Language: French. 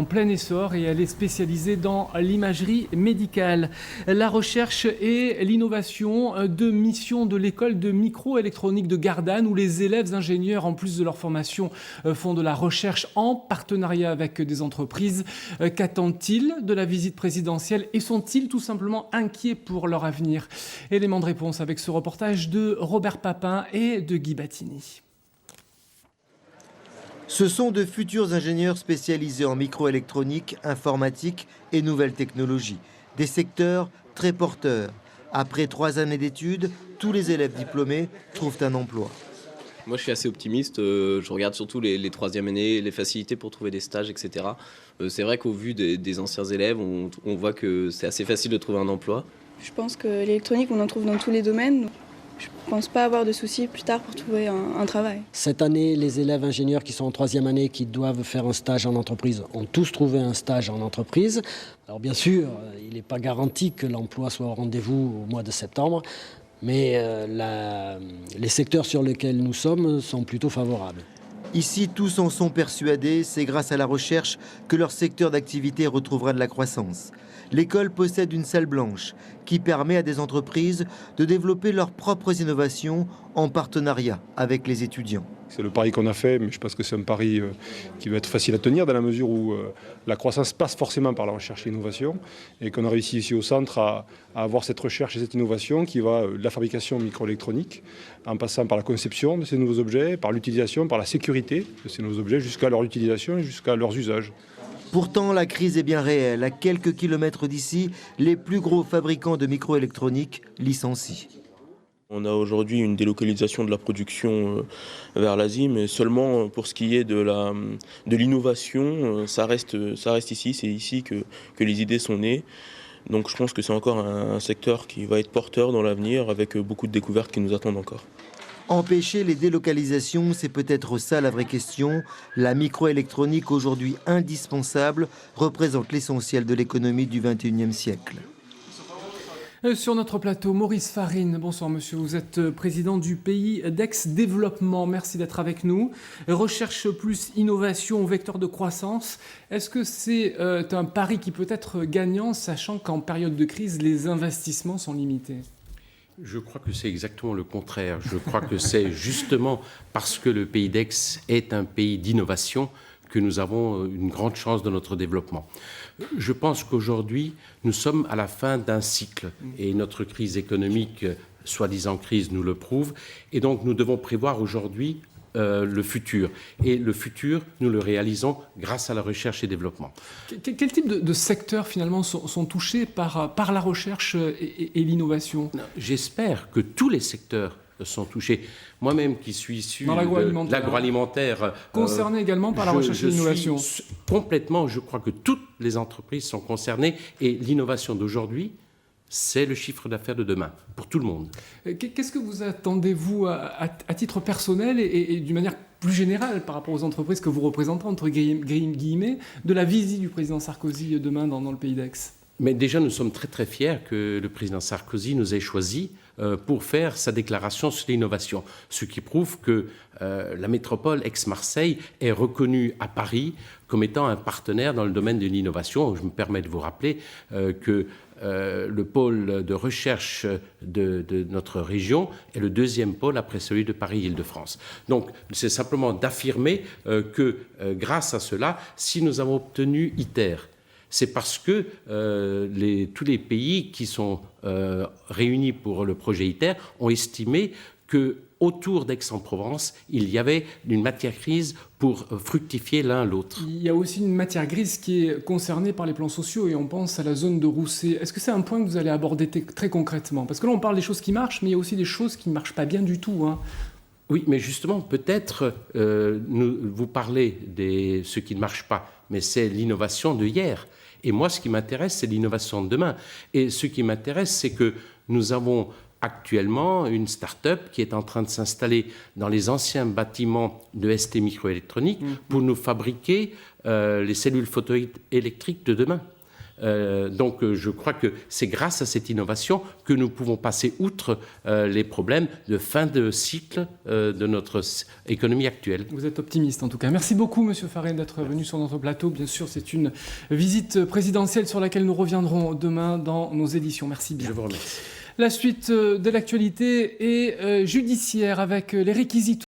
en plein essor et elle est spécialisée dans l'imagerie médicale. La recherche et l'innovation, deux missions de l'école de microélectronique de Gardanne où les élèves ingénieurs, en plus de leur formation, font de la recherche en partenariat avec des entreprises. Qu'attendent-ils de la visite présidentielle et sont-ils tout simplement inquiets pour leur avenir? Élément de réponse avec ce reportage de Robert Papin et de Guy Battini. Ce sont de futurs ingénieurs spécialisés en microélectronique, informatique et nouvelles technologies. Des secteurs très porteurs. Après 3 années d'études, tous les élèves diplômés trouvent un emploi. Moi, je suis assez optimiste. Je regarde surtout les troisième années, les facilités pour trouver des stages, etc. C'est vrai qu'au vu des anciens élèves, on voit que c'est assez facile de trouver un emploi. Je pense que l'électronique, on en trouve dans tous les domaines. Je ne pense pas avoir de soucis plus tard pour trouver un travail. Cette année, les élèves ingénieurs qui sont en 3e année, qui doivent faire un stage en entreprise, ont tous trouvé un stage en entreprise. Alors bien sûr, il n'est pas garanti que l'emploi soit au rendez-vous au mois de septembre, mais les secteurs sur lesquels nous sommes sont plutôt favorables. Ici, tous en sont persuadés, c'est grâce à la recherche que leur secteur d'activité retrouvera de la croissance. L'école possède une salle blanche qui permet à des entreprises de développer leurs propres innovations en partenariat avec les étudiants. C'est le pari qu'on a fait, mais je pense que c'est un pari qui va être facile à tenir dans la mesure où la croissance passe forcément par la recherche et l'innovation et qu'on a réussi ici au centre à avoir cette recherche et cette innovation qui va de la fabrication microélectronique en passant par la conception de ces nouveaux objets, par l'utilisation, par la sécurité de ces nouveaux objets jusqu'à leur utilisation et jusqu'à leurs usages. Pourtant, la crise est bien réelle. À quelques kilomètres d'ici, les plus gros fabricants de microélectronique licencient. On a aujourd'hui une délocalisation de la production vers l'Asie, mais seulement pour ce qui est de l'innovation, ça reste ici, c'est ici que les idées sont nées. Donc je pense que c'est encore un secteur qui va être porteur dans l'avenir avec beaucoup de découvertes qui nous attendent encore. Empêcher les délocalisations, c'est peut-être ça la vraie question. La microélectronique, aujourd'hui indispensable, représente l'essentiel de l'économie du XXIe siècle. Sur notre plateau, Maurice Farine. Bonsoir monsieur, vous êtes président du pays d'Aix-Développement. Merci d'être avec nous. Recherche plus innovation, vecteur de croissance. Est-ce que c'est un pari qui peut être gagnant, sachant qu'en période de crise, les investissements sont limités ? Je crois que c'est exactement le contraire. Je crois que c'est justement parce que le pays d'Aix est un pays d'innovation que nous avons une grande chance de notre développement. Je pense qu'aujourd'hui, nous sommes à la fin d'un cycle et notre crise économique, soi-disant crise, nous le prouve. Et donc, nous devons prévoir aujourd'hui le futur. Et le futur, nous le réalisons grâce à la recherche et développement. Quel type de secteurs, finalement, sont touchés par la recherche et l'innovation ? J'espère que tous les secteurs sont touchés. Moi-même, qui suis issu de l'agroalimentaire... Concerné également par la recherche et l'innovation. Complètement, je crois que toutes les entreprises sont concernées et l'innovation d'aujourd'hui, c'est le chiffre d'affaires de demain, pour tout le monde. Qu'est-ce que vous attendez, vous, à titre personnel et d'une manière plus générale par rapport aux entreprises que vous représentez, entre guillemets, de la visite du président Sarkozy demain dans le pays d'Aix ? Mais déjà, nous sommes très très fiers que le président Sarkozy nous ait choisis pour faire sa déclaration sur l'innovation. Ce qui prouve que la métropole Aix-Marseille est reconnue à Paris comme étant un partenaire dans le domaine de l'innovation. Je me permets de vous rappeler que le pôle de recherche de notre région est le 2e pôle après celui de Paris-Île-de-France. Donc, c'est simplement d'affirmer que grâce à cela, si nous avons obtenu ITER, c'est parce que tous les pays qui sont réunis pour le projet ITER ont estimé qu'autour d'Aix-en-Provence, il y avait une matière grise pour fructifier l'un l'autre. Il y a aussi une matière grise qui est concernée par les plans sociaux et on pense à la zone de Rousset. Est-ce que c'est un point que vous allez aborder très concrètement ? Parce que là, on parle des choses qui marchent, mais il y a aussi des choses qui ne marchent pas bien du tout, hein. Oui, mais justement, peut-être, vous parlez de ce qui ne marche pas, mais c'est l'innovation de hier. Et moi, ce qui m'intéresse, c'est l'innovation de demain. Et ce qui m'intéresse, c'est que nous avons actuellement une start-up qui est en train de s'installer dans les anciens bâtiments de ST Microélectronique pour nous fabriquer les cellules photoélectriques de demain. Donc je crois que c'est grâce à cette innovation que nous pouvons passer outre les problèmes de fin de cycle de notre économie actuelle. Vous êtes optimiste en tout cas. Merci beaucoup Monsieur Faré d'être venu sur notre plateau. Bien sûr, c'est une visite présidentielle sur laquelle nous reviendrons demain dans nos éditions. Merci bien. Je vous remercie. La suite de l'actualité est judiciaire avec les réquisitoires